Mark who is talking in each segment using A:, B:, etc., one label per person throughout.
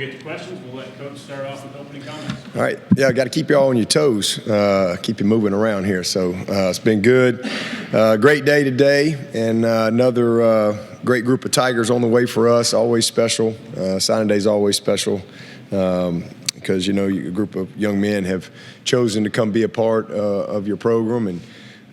A: we get to questions, we'll let Coach start off with opening comments.
B: All right. Yeah, I got to keep you all on your toes, keep you moving around here. So it's been good. Great day today, and another great group of Tigers on the way for us. Always special. Signing day is always special because, a group of young men have chosen to come be a part of your program. And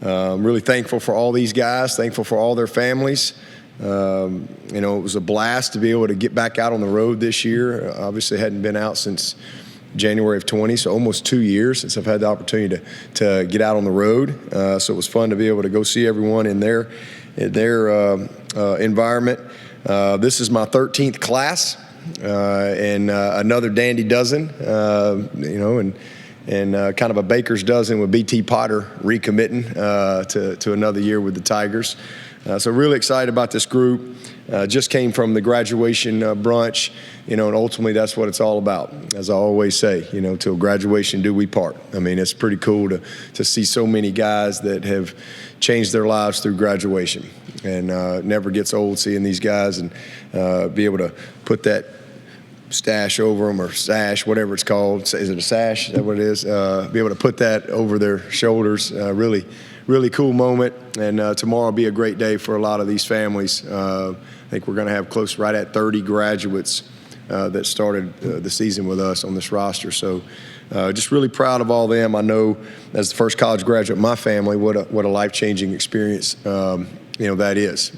B: I'm really thankful for all these guys, thankful for all their families. It was a blast to be able to get back out on the road this year. Obviously hadn't been out since January of 20, so almost 2 years since I've had the opportunity to get out on the road. So it was fun to be able to go see everyone in their environment. This is my 13th class, and another dandy dozen, and kind of a baker's dozen with B.T. Potter recommitting to another year with the Tigers. So really excited about this group. Just came from the graduation brunch, and ultimately that's what it's all about. As I always say, till graduation do we part. I mean, it's pretty cool to see so many guys that have changed their lives through graduation. And it never gets old seeing these guys and be able to put that stash over them, or sash, whatever it's called. Is it a sash? Is that what it is? Be able to put that over their shoulders. Really cool moment, and tomorrow will be a great day for a lot of these families. I think we're going to have close right at 30 graduates that started the season with us on this roster. So just really proud of all them. I know as the first college graduate in my family, what a life-changing experience that is.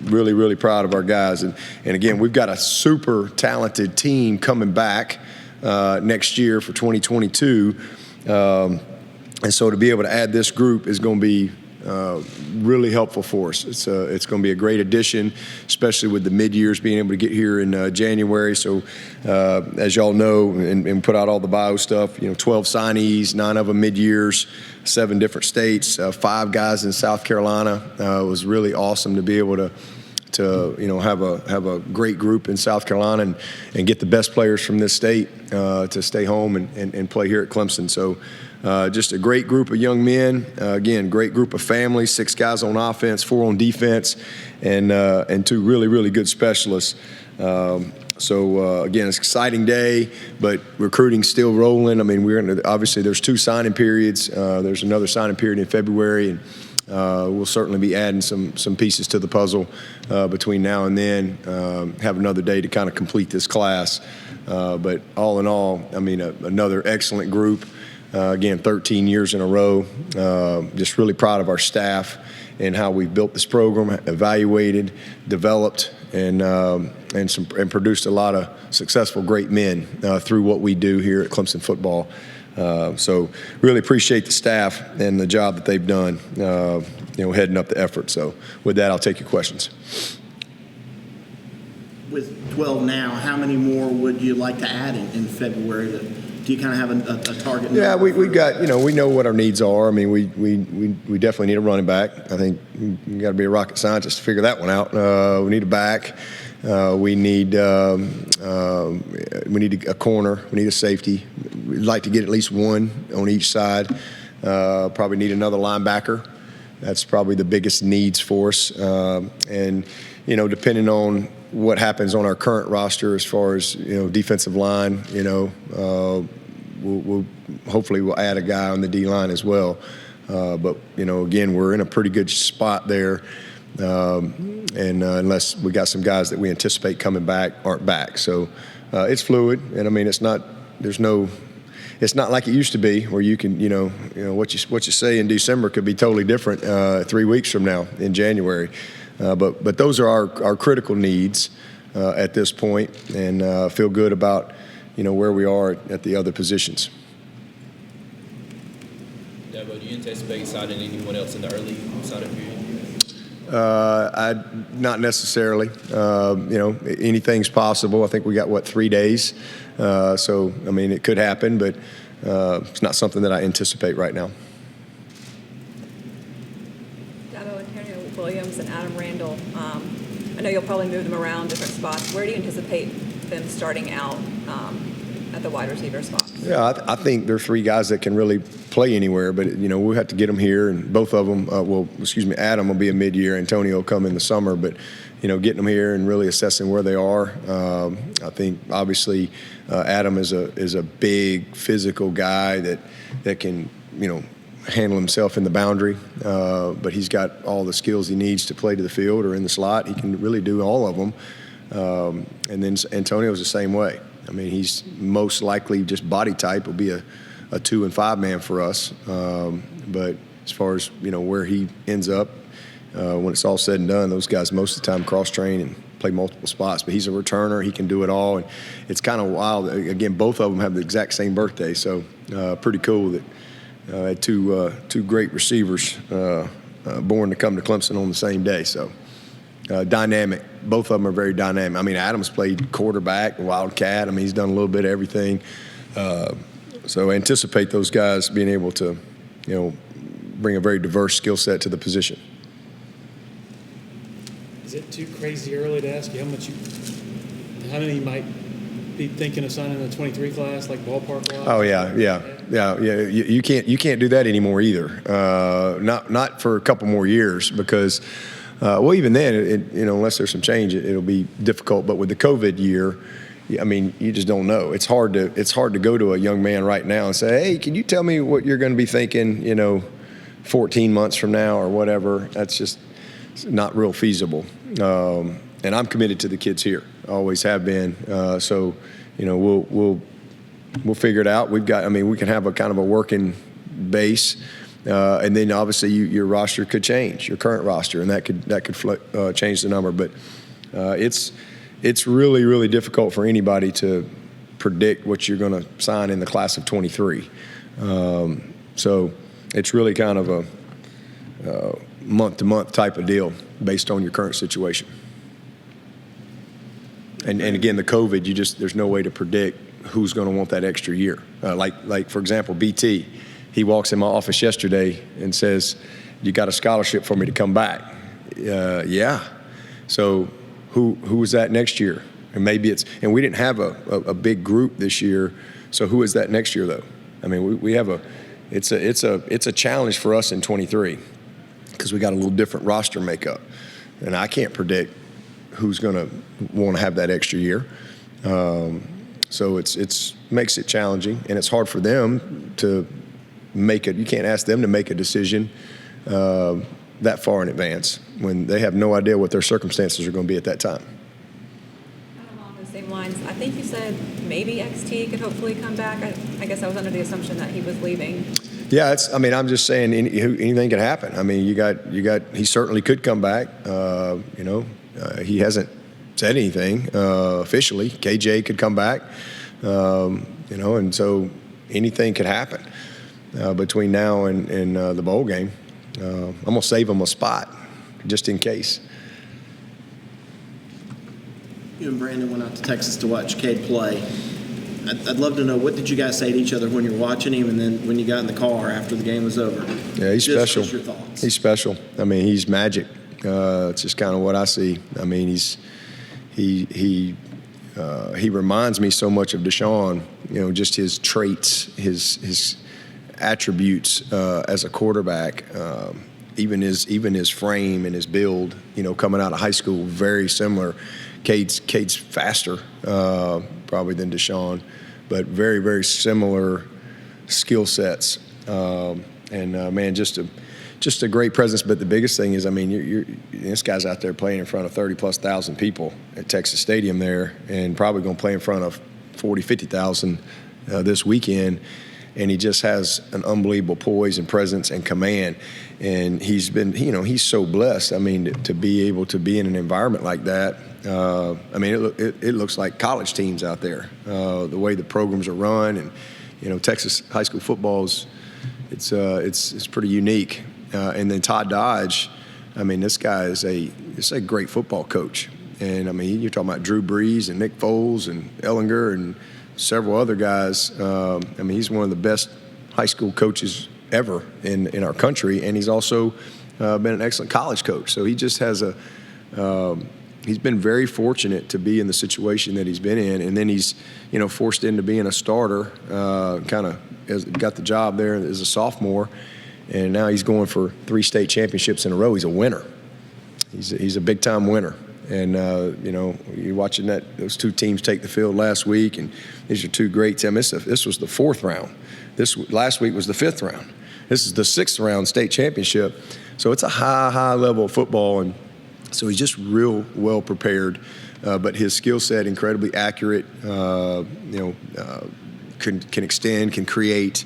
B: Really proud of our guys. And again, we've got a super talented team coming back next year for 2022. And so to be able to add this group is going to be really helpful for us. It's going to be a great addition, especially with the mid-years being able to get here in January. So as y'all know, and put out all the bio stuff, 12 signees, 9 of them mid-years, 7 different states, 5 guys in South Carolina. It was really awesome to be able to have a great group in South Carolina and get the best players from this state to stay home and play here at Clemson. So just a great group of young men. Again, great group of families, 6 guys on offense, 4 on defense, and 2 really good specialists. So again, it's an exciting day, but recruiting's still rolling. I mean, obviously there's 2 signing periods. There's another signing period in February, and we'll certainly be adding some pieces to the puzzle between now and then. Have another day to kind of complete this class. But all in all, I mean, another excellent group. Again, 13 years in a row. Just really proud of our staff and how we built this program, evaluated, developed, and produced a lot of successful, great men through what we do here at Clemson football. So really appreciate the staff and the job that they've done, heading up the effort. So with that, I'll take your questions.
C: With 12 now, how many more would you like to add in February? Do you kind of have a target?
B: Yeah, we got, we know what our needs are. I mean, we definitely need a running back. I think you got to be a rocket scientist to figure that one out. We need a back. We need a corner. We need a safety. We'd like to get at least 1 on each side. Probably need another linebacker. That's probably the biggest needs for us. And depending on what happens on our current roster as far as defensive line, we'll hopefully we'll add a guy on the D line as well. But again, we're in a pretty good spot there. And unless we got some guys that we anticipate coming back aren't back. So it's fluid, and I mean it's not like it used to be where you can what you say in December could be totally different 3 weeks from now in January. But those are our critical needs at this point, and feel good about where we are at the other positions.
D: Dabo, do you anticipate signing anyone else in the early signing period?
B: Not necessarily. Anything's possible. I think we got 3 days, so I mean it could happen, but it's not something that I anticipate right now.
E: Dabo, Antonio Williams and Adam Randall. I know you'll probably move them around different spots. Where do you anticipate them starting out at the wide receiver spot?
B: Yeah, I think there are 3 guys that can really play anywhere, but we'll have to get them here, and both of them. Adam will be a mid-year. Antonio will come in the summer, but getting them here and really assessing where they are. I think obviously Adam is a big physical guy that can handle himself in the boundary, but he's got all the skills he needs to play to the field or in the slot. He can really do all of them. And then Antonio's the same way. I mean, he's most likely just body type will be a 2 and 5 man for us. But as far as where he ends up, when it's all said and done, those guys most of the time cross-train and play multiple spots. But he's a returner. He can do it all. And it's kind of wild. Again, both of them have the exact same birthday. So pretty cool that had two great receivers born to come to Clemson on the same day. So dynamic. Both of them are very dynamic. I mean, Adams played quarterback, wildcat. I mean, he's done a little bit of everything. So anticipate those guys being able to, bring a very diverse skill set to the position.
F: Is it too crazy early to ask you how many you might be thinking of signing in the 23 class, like ballpark wise?
B: Oh yeah. You can't do that anymore either. Not for a couple more years because, even then, unless there's some change, it'll be difficult. But with the COVID year, I mean, you just don't know. It's hard to go to a young man right now and say, hey, can you tell me what you're going to be thinking, 14 months from now or whatever. That's just not real feasible. And I'm committed to the kids here. Always have been. So, we'll figure it out. We can have a kind of a working base, and then obviously your roster could change, your current roster, and that could change the number. But it's really, really difficult for anybody to predict what you're going to sign in the class of 23. So it's really kind of a month-to-month type of deal based on your current situation. And again, the COVID, there's no way to predict who's going to want that extra year. Like for example, BT, he walks in my office yesterday and says, "You got a scholarship for me to come back?" Yeah. So who is that next year? And maybe and we didn't have a big group this year. So who is that next year though? I mean, we have it's a challenge for us in 23 because we got a little different roster makeup, and I can't predict who's going to want to have that extra year. So it's makes it challenging, and it's hard for them to make it. You can't ask them to make a decision that far in advance when they have no idea what their circumstances are going to be at that time.
E: Along the same lines, I think you said maybe XT could hopefully come back. I guess I was under the assumption that he was leaving.
B: Yeah, I'm just saying anything can happen. I mean, he certainly could come back. He hasn't said anything officially. KJ could come back, and so anything could happen between now and the bowl game. I'm gonna save him a spot just in case.
C: You and Brandon went out to Texas to watch Cade play. I'd love to know, what did you guys say to each other when you're watching him, and then when you got in the car after the game was over?
B: Yeah, he's special.
C: Just your thoughts.
B: He's special. I mean, he's magic. It's just kind of what I see. I mean, he reminds me so much of Deshaun. Just his traits, his attributes as a quarterback. Even his frame and his build. Coming out of high school, very similar. Cade's faster probably than Deshaun, but very, very similar skill sets. Man, just a great presence. But the biggest thing is, I mean, this guy's out there playing in front of 30,000+ people at Texas Stadium there, and probably going to play in front of 50,000 this weekend. And he just has an unbelievable poise and presence and command. And he's been, he's so blessed. I mean, to be able to be in an environment like that. I mean, it looks like college teams out there. The way the programs are run, and Texas high school football it's pretty unique. And then Todd Dodge, I mean, this guy is a great football coach. And I mean, you're talking about Drew Brees and Nick Foles and Ellinger and several other guys. I mean, he's one of the best high school coaches ever in our country, and he's also been an excellent college coach. So he just has he's been very fortunate to be in the situation that he's been in, and then he's forced into being a starter. Kind of got the job there as a sophomore, and now he's going for 3 state championships in a row. He's a winner. He's a big time winner, And you're watching those two teams take the field last week, and these are two great teams. This was the 4th round. Last week was the 5th round. This is the 6th round state championship. So it's a high level of football, and so he's just real well prepared. But his skill set incredibly accurate. Can extend, can create.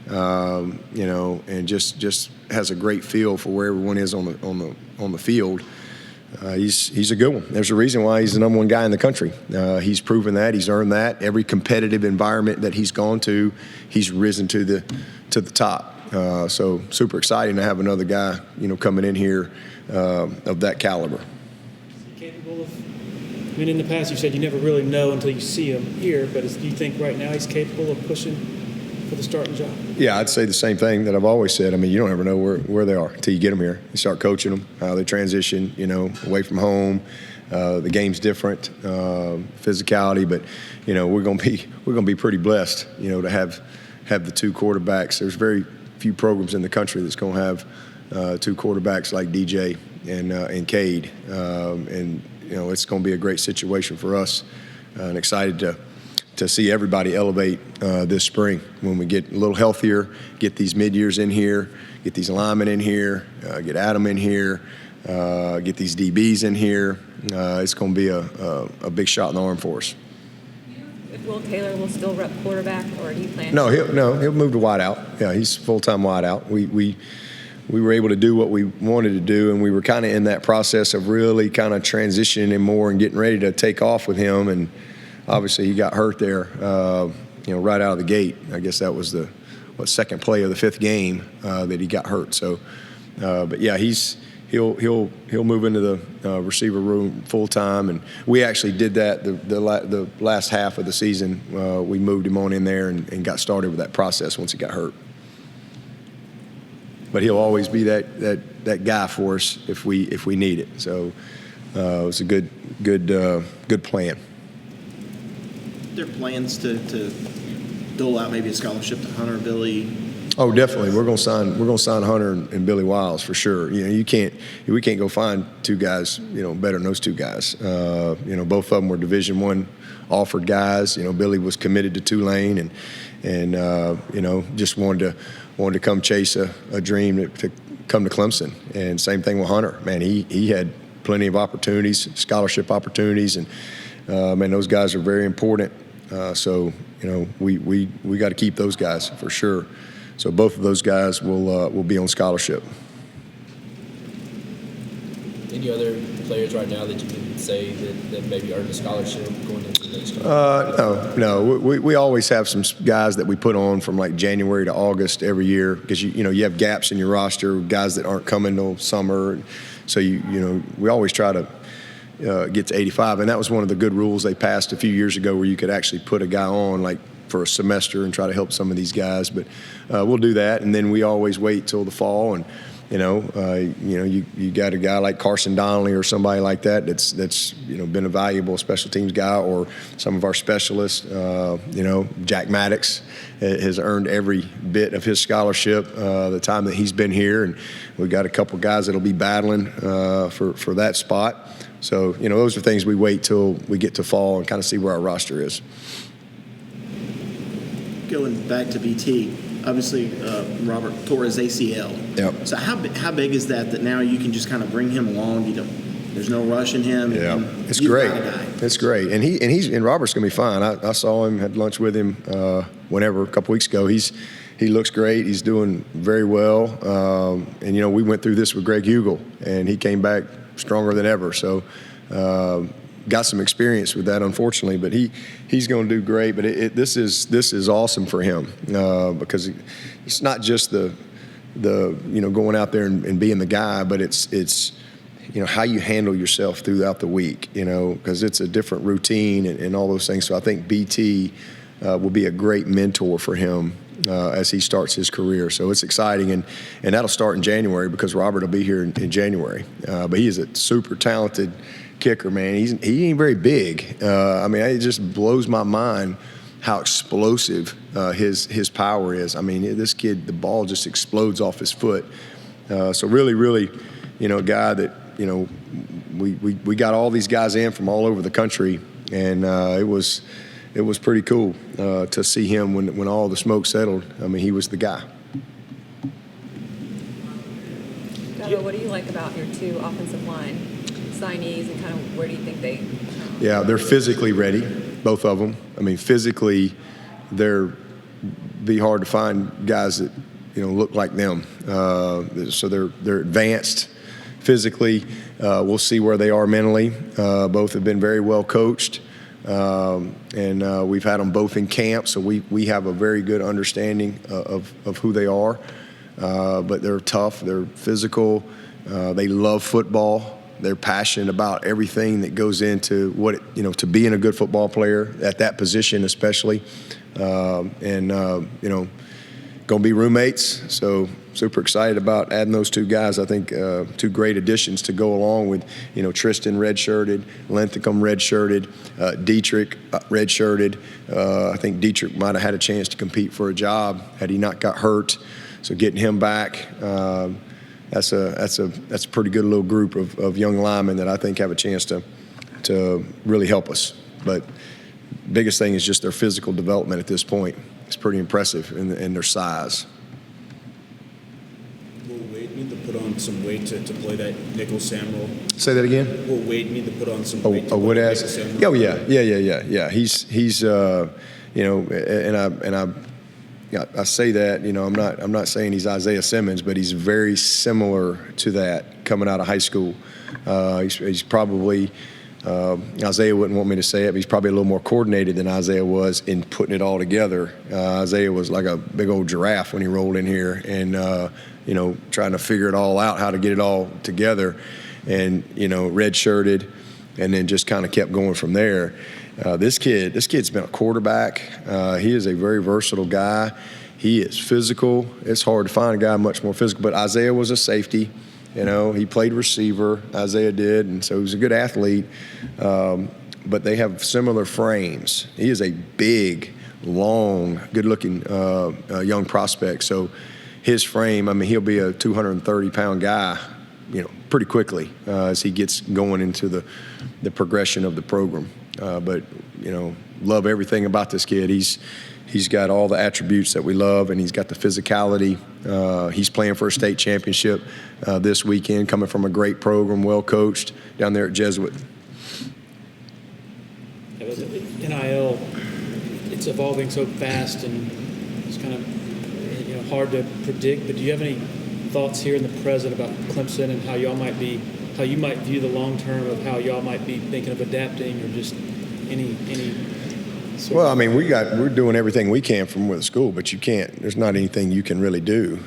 B: And just has a great feel for where everyone is on the field. He's a good one. There's a reason why he's the number 1 guy in the country. He's proven that. He's earned that. Every competitive environment that he's gone to, he's risen to the top. So super exciting to have another guy, coming in here of that caliber.
F: Is he capable of? I mean, in the past you said you never really know until you see him here, but do you think right now he's capable of pushing for the starting job?
B: Yeah, I'd say the same thing that I've always said. I mean, you don't ever know where they are until you get them here. You start coaching them, how they transition, away from home. The game's different, physicality, but we're gonna be pretty blessed, to have the 2 quarterbacks. There's very few programs in the country that's gonna have 2 quarterbacks like DJ and Cade, and it's gonna be a great situation for us, and excited to see everybody elevate this spring when we get a little healthier, get these mid-years in here, get these linemen in here, get Adam in here, get these DBs in here. It's going to be a big shot in the arm for us.
E: If Will Taylor will still rep quarterback, or do you plan?
B: No, he'll move to wideout. Yeah, he's full-time wideout. We were able to do what we wanted to do, and we were kind of in that process of really kind of transitioning him more and getting ready to take off with him. And obviously, he got hurt there, right out of the gate. I guess that was the second play of the 5th game that he got hurt. So, but yeah, he'll move into the receiver room full time, and we actually did that the last half of the season. We moved him on in there and got started with that process once he got hurt. But he'll always be that guy for us if we need it. So it was a good plan.
C: There plans to dole out maybe a scholarship to Hunter, Billy?
B: Oh, definitely. We're gonna sign Hunter and Billy Wiles for sure. We can't go find 2 guys better than those 2 guys. Both of them were Division I offered guys. Billy was committed to Tulane and just wanted to come chase a dream to come to Clemson. And same thing with Hunter. Man, he had plenty of opportunities, scholarship opportunities, and those guys are very important. So we got to keep those guys for sure. So both of those guys will be on scholarship.
D: Any other players right now that you can say that maybe earned a scholarship going into the next year?
B: No. We always have some guys that we put on from like January to August every year because you have gaps in your roster, guys that aren't coming till summer. So we always try to get to 85, and that was one of the good rules they passed a few years ago where you could actually put a guy on like for a semester and try to help some of these guys. But we'll do that, and then we always wait till the fall. And you got a guy like Carson Donnelly or somebody like that's been a valuable special teams guy, or some of our specialists. Jack Maddox has earned every bit of his scholarship the time that he's been here, and we've got a couple guys that'll be battling for that spot. So those are things we wait till we get to fall and kind of see where our roster is.
C: Going back to BT, obviously Robert tore his ACL.
B: Yep.
C: So how big is that now you can just kind of bring him along? There's no rush in him.
B: Yeah,
C: and
B: it's
C: you've
B: great.
C: got a guy.
B: It's great, and Robert's gonna be fine. I saw him, had lunch with him a couple weeks ago. He looks great. He's doing very well. And we went through this with Greg Hugel, and he came back stronger than ever. So. Got some experience with that, unfortunately, but he's going to do great. But this is awesome for him because it's not just the going out there and being the guy, but it's how you handle yourself throughout the week, because it's a different routine and all those things. So I think BT will be a great mentor for him as he starts his career. So it's exciting, and that'll start in January because Robert will be here in January. But he is a super talented kicker, man. He ain't very big. It just blows my mind how explosive his power is. This kid, the ball just explodes off his foot. So really, a guy that we got all these guys in from all over the country, and it was pretty cool to see him when all the smoke settled. I mean, he was the guy.
E: Dabo, what do you like about your two offensive line signees, and kind of where do you think they?
B: Yeah, they're physically ready, both of them. I mean, physically, be hard to find guys that look like them. So they're advanced physically. We'll see where they are mentally. Both have been very well coached, and we've had them both in camp, so we have a very good understanding of who they are. But they're tough. They're physical. They love football. They're passionate about everything that goes into to being a good football player at that position, especially. Going to be roommates. So super excited about adding those two guys. I think two great additions to go along with, Tristan redshirted, Linthicum redshirted, Dietrich redshirted. I think Dietrich might have had a chance to compete for a job had he not got hurt. So getting him back, that's a pretty good little group of young linemen that I think have a chance to really help us. But biggest thing is just their physical development at this point. It's pretty impressive in their size.
G: Will Wade need to put on some weight to play that nickel Sam role?
B: Say that again?
G: Will Wade need to put on some weight to
B: Oh,
G: play
B: Wood
G: that
B: has?
G: nickel Sam role?
B: Oh, yeah. He's I say that, I'm not saying he's Isaiah Simmons, but he's very similar to that coming out of high school. He's probably Isaiah wouldn't want me to say it, but he's probably a little more coordinated than Isaiah was in putting it all together. Isaiah was like a big old giraffe when he rolled in here, and trying to figure it all out, how to get it all together, and red-shirted, and then just kind of kept going from there. This kid's been a quarterback. He is a very versatile guy. He is physical. It's hard to find a guy much more physical, but Isaiah was a safety. He played receiver, Isaiah did, and so he was a good athlete. But they have similar frames. He is a big, long, good-looking young prospect. So his frame, I mean, he'll be a 230-pound guy, pretty quickly as he gets going into the progression of the program. But love everything about this kid. He's got all the attributes that we love, and he's got the physicality. He's playing for a state championship this weekend, coming from a great program, well coached down there at Jesuit.
F: NIL, it's evolving so fast, and it's kind of hard to predict. But do you have any thoughts here in the present about Clemson and how you might view the long term of how y'all might be thinking of adapting, or just any?
B: Well, I mean, we're doing everything we can from with the school, but you can't. There's not anything you can really do.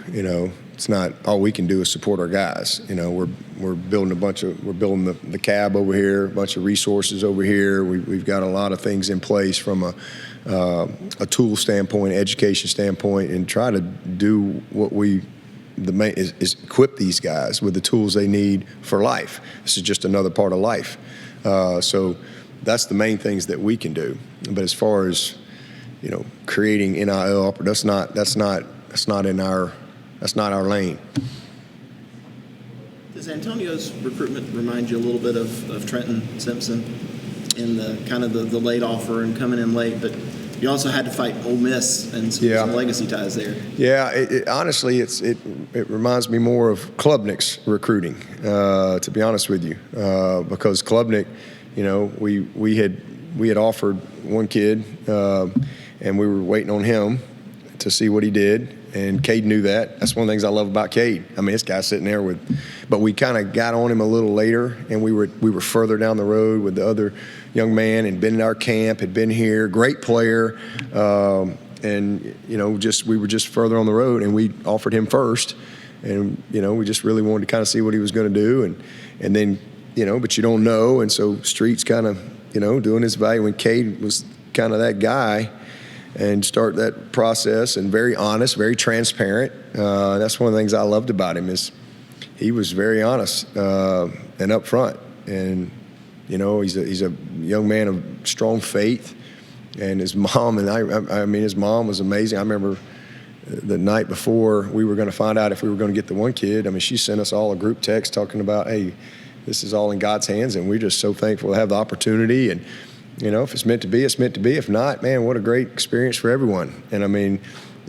B: It's not all we can do is support our guys. We're building the cab over here, a bunch of resources over here. We've got a lot of things in place from a tool standpoint, education standpoint, and try to do what is equip these guys with the tools they need for life. This is just another part of life. So that's the main things that we can do. But as far as creating NIL, that's not our lane.
C: Does Antonio's recruitment remind you a little bit of Trenton Simpson in the kind of the late offer and coming in late, but you also had to fight Ole Miss and some legacy ties there? Yeah,
B: honestly, it reminds me more of Klubnik's recruiting, to be honest with you, because Klubnik, we had offered one kid, and we were waiting on him to see what he did, and Cade knew that. That's one of the things I love about Cade. I mean, this guy's sitting there but we kind of got on him a little later, and we were further down the road with the other young man, and been in our camp, had been here, great player, and we were just further on the road, and we offered him first, and we just really wanted to kind of see what he was going to do, and then but you don't know, and so Street's kind of doing his value when Cade was kind of that guy, and start that process, and very honest, very transparent. That's one of the things I loved about him is he was very honest and upfront, and he's a young man of strong faith, and his mom his mom was amazing. I remember the night before we were going to find out if we were going to get the one kid. I mean, she sent us all a group text talking about, hey, this is all in God's hands, and we're just so thankful to have the opportunity. And if it's meant to be, it's meant to be. If not, man, what a great experience for everyone. And I mean,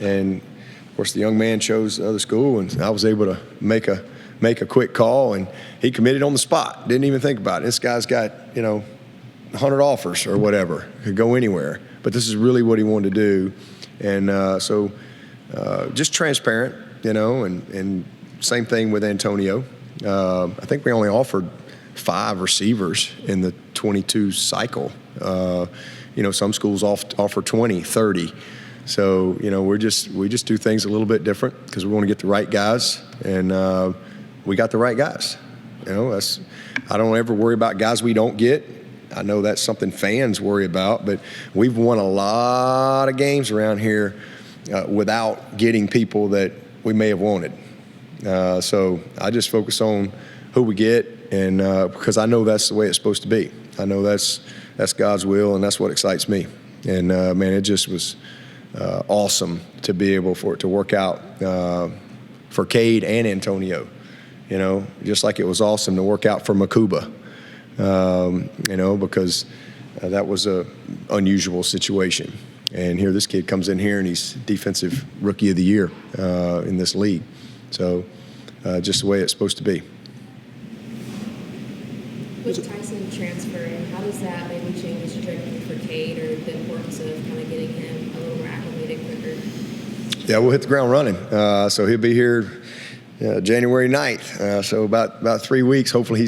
B: and of course, the young man chose the other school, and I was able to make a quick call, and he committed on the spot. Didn't even think about it. This guy's got 100 offers or whatever, could go anywhere. But this is really what he wanted to do, and so just transparent, and same thing with Antonio. I think we only offered 5 receivers in the 22 cycle. Some schools offer 20, 30. So, we just do things a little bit different because we want to get the right guys, and we got the right guys. I don't ever worry about guys we don't get. I know that's something fans worry about, but we've won a lot of games around here without getting people that we may have wanted. So I just focus on who we get, and because I know that's the way it's supposed to be. I know that's God's will, and that's what excites me. And man, it just was awesome to be able for it to work out for Cade and Antonio. Just like it was awesome to work out for Makuba. Because that was a unusual situation. And here this kid comes in here and he's Defensive Rookie of the Year in this league. So just the way it's supposed to be.
H: With Tyson transferring, how does that maybe change the trajectory for Cade, or the importance of kind of getting him a little more acclimated quicker?
B: Yeah, we'll hit the ground running. So he'll be here January 9th. So about 3 weeks. Hopefully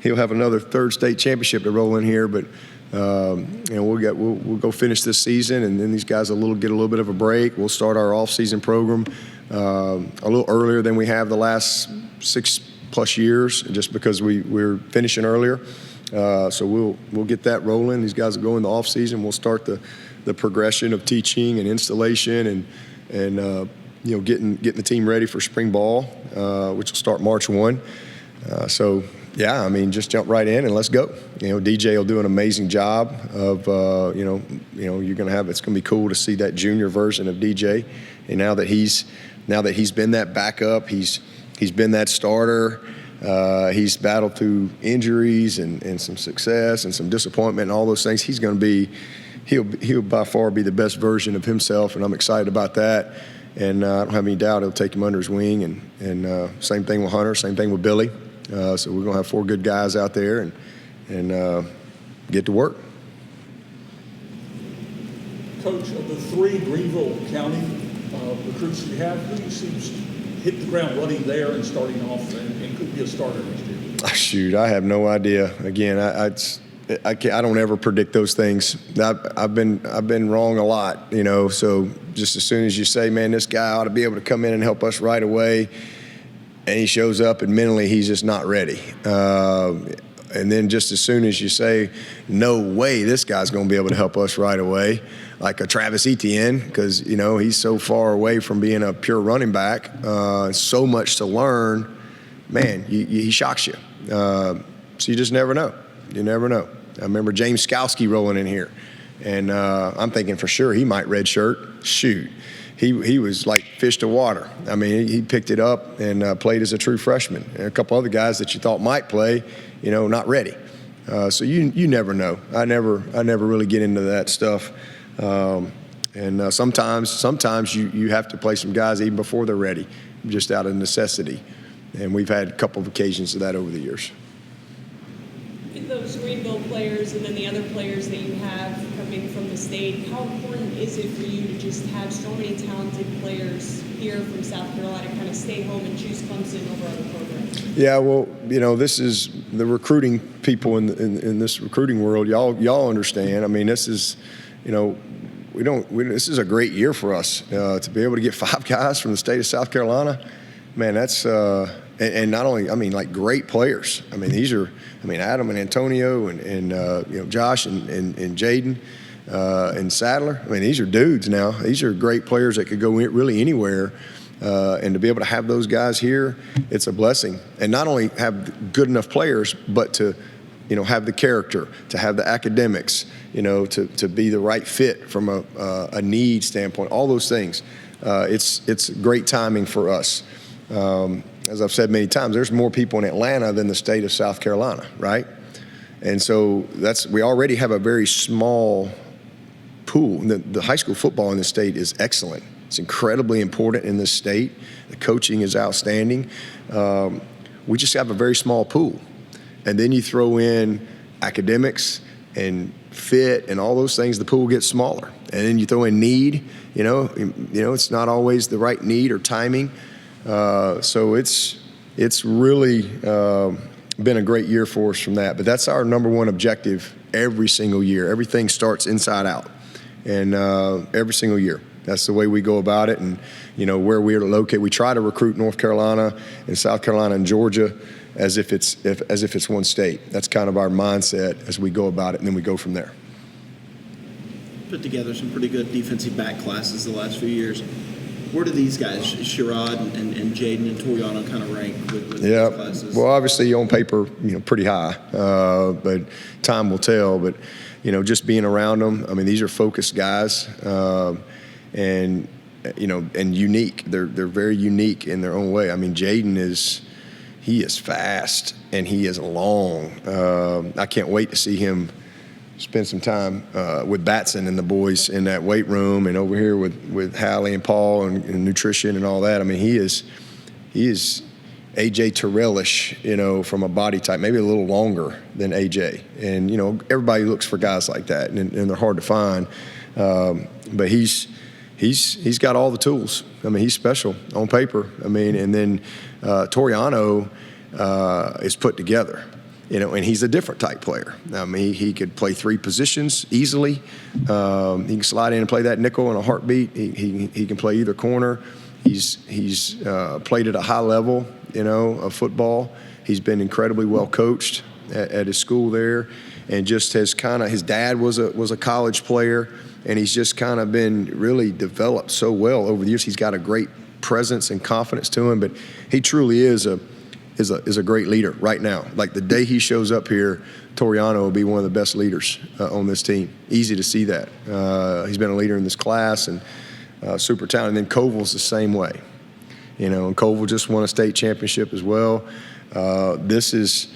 B: he'll have another third state championship to roll in here. But we'll go finish this season, and then these guys will get a little bit of a break. We'll start our off-season program a little earlier than we have the last 6+ years, just because we're finishing earlier. So we'll get that rolling. These guys will go in the off-season. We'll start the progression of teaching and installation and getting the team ready for spring ball, which will start March 1. So yeah, I mean, just jump right in and let's go. DJ will do an amazing job of, you're going to have, it's going to be cool to see that junior version of DJ. And now that he's been that backup, he's been that starter, he's battled through injuries and some success and some disappointment and all those things. He'll by far be the best version of himself, and I'm excited about that. And I don't have any doubt he'll take him under his wing. And same thing with Hunter, same thing with Billy. So we're going to have 4 good guys out there and get to work.
I: Coach, of the 3 Greenville County recruits you have, who do you see hit the ground running there and starting off and could be a starter next year?
B: Shoot, I have no idea. Again, I don't ever predict those things. I've been wrong a lot, So just as soon as you say, man, this guy ought to be able to come in and help us right away, and he shows up and mentally he's just not ready. And then just as soon as you say, no way, this guy's going to be able to help us right away, like a Travis Etienne, because he's so far away from being a pure running back, so much to learn. Man, he shocks you. So you just never know. You never know. I remember James Skowski rolling in here, and I'm thinking for sure he might redshirt. Shoot, he was like fish to water. I mean, he picked it up and played as a true freshman. And a couple other guys that you thought might play, not ready. So you never know. I never really get into that stuff. And sometimes you have to play some guys even before they're ready, just out of necessity. And we've had a couple of occasions of that over the years.
J: Those Greenville players and then the other players that you have coming from the state, how important is it for you to just have so many talented players here from South Carolina kind of stay home and choose Clemson over other programs? Yeah,
B: well, this is the recruiting people in this recruiting world. Y'all understand. I mean, this is, this is a great year for us to be able to get 5 guys from the state of South Carolina. Man, that's and not only, like great players. These are, Adam and Antonio and Josh and Jaden and Sadler. These are dudes now. These are great players that could go really anywhere. And to be able to have those guys here, it's a blessing. And not only have good enough players, but to, have the character, to have the academics, to be the right fit from a need standpoint, all those things. It's great timing for us. as I've said many times, there's more people in Atlanta than the state of South Carolina, right? And so we already have a very small pool. The high school football in the state is excellent. It's incredibly important in this state. The coaching is outstanding. We just have a very small pool. And then you throw in academics and fit and all those things, the pool gets smaller. And then you throw in need, it's not always the right need or timing. So it's really been a great year for us from that. But that's our number one objective every single year. Everything starts inside out, and every single year. That's the way we go about it. And, where we are located, we try to recruit North Carolina and South Carolina and Georgia as if it's one state. That's kind of our mindset as we go about it, and then we go from there.
C: Put together some pretty good defensive back classes the last few years. Where do these guys, Sherrod and Jaden and Toriano, kind of rank with these classes? Well,
B: obviously on paper, pretty high, but time will tell. But just being around them, I mean, these are focused guys, and unique. They're very unique in their own way. I mean, Jaden is fast and he is long. I can't wait to see him spend some time with Batson and the boys in that weight room, and over here with Hallie and Paul and nutrition and all that. I mean, he is AJ Terrell-ish, from a body type, maybe a little longer than AJ. And everybody looks for guys like that, and they're hard to find. But he's got all the tools. I mean, he's special on paper. I mean, and then Toriano is put together. And he's a different type player. I mean, he could play 3 positions easily. He can slide in and play that nickel in a heartbeat. He can play either corner. He's played at a high level, of football. He's been incredibly well coached at his school there, and just has his dad was a college player, and he's just kind of been really developed so well over the years. He's got a great presence and confidence to him, but he truly is a great leader right now. Like the day he shows up here, Toriano will be one of the best leaders on this team. Easy to see that. He's been a leader in this class and super talented. And then Koval's the same way. And Koval just won a state championship as well. This is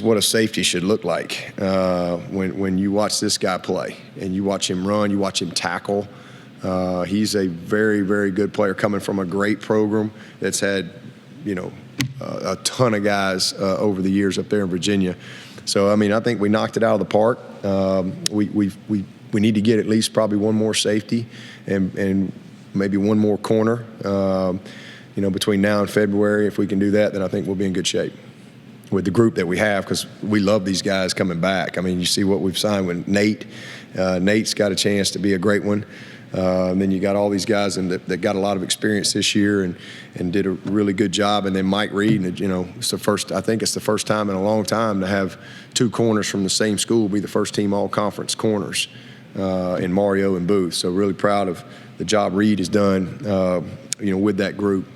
B: what a safety should look like when you watch this guy play and you watch him run, you watch him tackle. He's a very, very good player coming from a great program that's had, a ton of guys over the years up there in Virginia. So, I mean, I think we knocked it out of the park. We need to get at least probably one more safety and maybe one more corner, between now and February. If we can do that, then I think we'll be in good shape with the group that we have, because we love these guys coming back. I mean, you see what we've signed with Nate. Nate's got a chance to be a great one. And then you got all these guys that got a lot of experience this year and did a really good job. And then Mike Reed, it's the first time in a long time to have 2 corners from the same school be the first team all-conference corners in Mario and Booth. So really proud of the job Reed has done, with that group.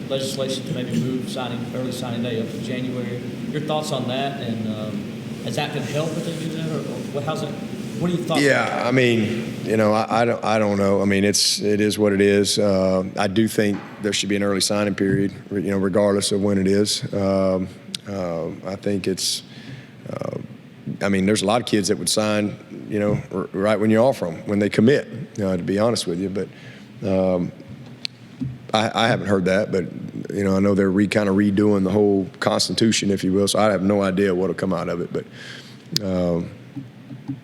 K: There's legislation to maybe move early signing day up to January. Your thoughts on that, and is that going to help if they do that, or how's it? What are your thoughts?
B: Yeah, I mean, I don't know. I mean, it is what it is. I do think there should be an early signing period, regardless of when it is. I think it's. I mean, there's a lot of kids that would sign, right when you offer them, when they commit. To be honest with you, but I haven't heard that. But I know they're kind of redoing the whole Constitution, if you will. So I have no idea what'll come out of it, but.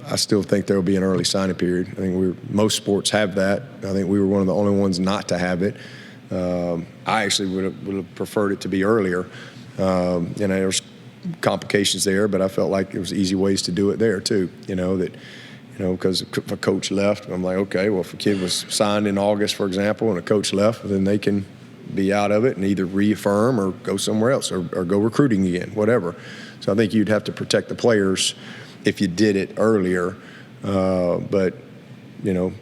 B: I still think there will be an early signing period. I think most sports have that. I think we were one of the only ones not to have it. I actually would have preferred it to be earlier. There's complications there, but I felt like there was easy ways to do it there too. Because if a coach left, I'm like, okay, well, if a kid was signed in August, for example, and a coach left, then they can be out of it and either reaffirm or go somewhere else or go recruiting again, whatever. So I think you'd have to protect the players if you did it earlier, but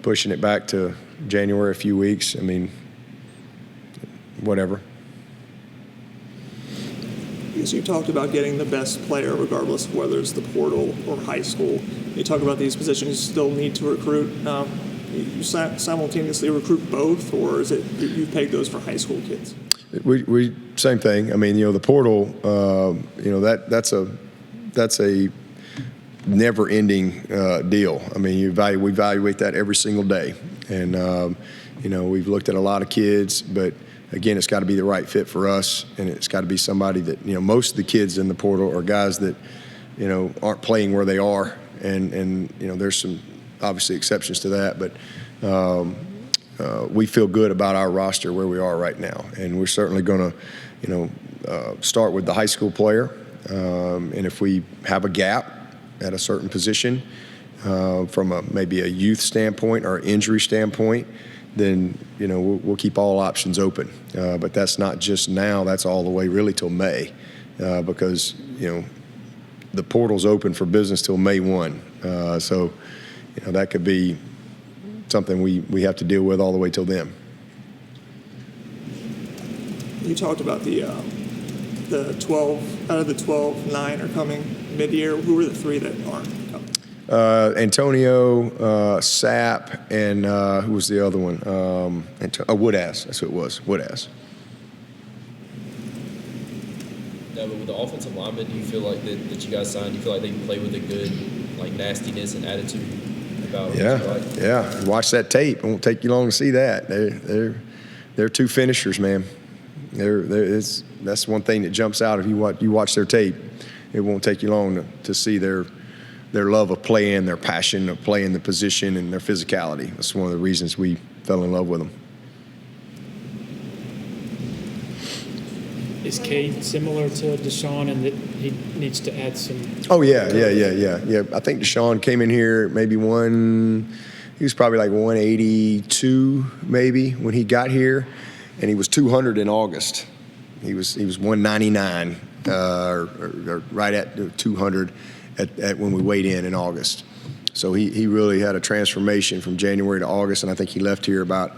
B: pushing it back to January a few weeks, I mean, whatever.
L: So you talked about getting the best player regardless of whether it's the portal or high school. You talk about these positions you still need to recruit. You simultaneously recruit both, or is it you peg those for high school kids?
B: We same thing. I mean, the portal, that's a never-ending deal. I mean, we evaluate that every single day, and we've looked at a lot of kids, but again, it's got to be the right fit for us, and it's got to be somebody that most of the kids in the portal are guys that aren't playing where they are, and there's some obviously exceptions to that, but. We feel good about our roster where we are right now, and we're certainly going to, start with the high school player, and if we have a gap at a certain position from maybe a youth standpoint or injury standpoint, then we'll keep all options open. But that's not just now; that's all the way really till May, because the portal's open for business till May 1. So that could be something we have to deal with all the way till then.
L: You talked about the 12 out of the 12, 9 are coming mid-year. Who are the 3 that aren't coming?
B: Antonio, Sapp, and who was the other one? Woodass. That's who it was. Woodass.
D: But with the offensive linemen, do you feel like that you guys signed? Do you feel like they can play with a good nastiness and attitude?
B: Yeah. Watch that tape. It won't take you long to see that. They're 2 finishers, man. That's one thing that jumps out if you watch their tape. It won't take you long to see their love of playing, their passion of playing the position, and their physicality. That's one of the reasons we fell in love with them.
F: Is Cade similar to Deshaun in that he needs to add some?
B: Oh, yeah. I think Deshaun came in here maybe he was probably like 182 maybe when he got here, and he was 200 in August. He was 199 or right at 200 at when we weighed in August. So he really had a transformation from January to August, and I think he left here about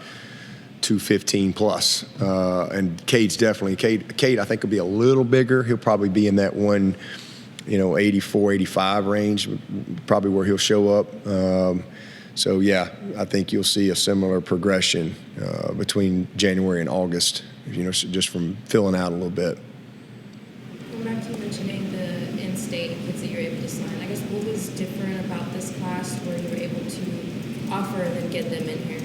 B: 215 plus. And Cade's definitely, Cade I think will be a little bigger. He'll probably be in that 84, 85 range, probably where he'll show up. So yeah, I think you'll see a similar progression between January and August, just from filling out a little bit.
H: Going back to mentioning the in-state kids that you're able to sign, I guess what was different about this class where you were able to offer and then get them in here?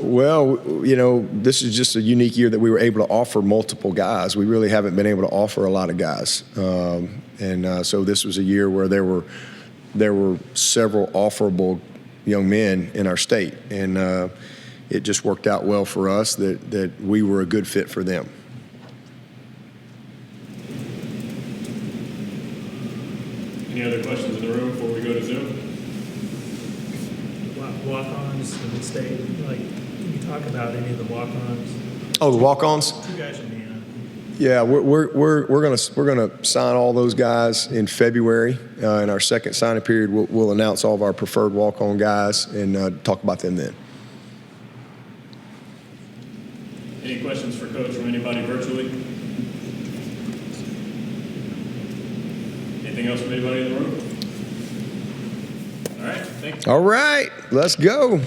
B: Well, this is just a unique year that we were able to offer multiple guys. We really haven't been able to offer a lot of guys. So this was a year where there were several offerable young men in our state. And it just worked out well for us that we were a good fit for them.
A: Any other questions in the room before we go to Zoom?
M: Walk-ons in the state, can you talk about any of the walk-ons?
B: Oh, the walk-ons?
M: 2 guys from Indiana.
B: Yeah, we're gonna sign all those guys in February. In our second signing period, we'll announce all of our preferred walk-on guys and talk about them then.
A: Any questions for Coach from anybody virtually? Anything else from anybody in the room? All right, thank you.
B: All right, let's go.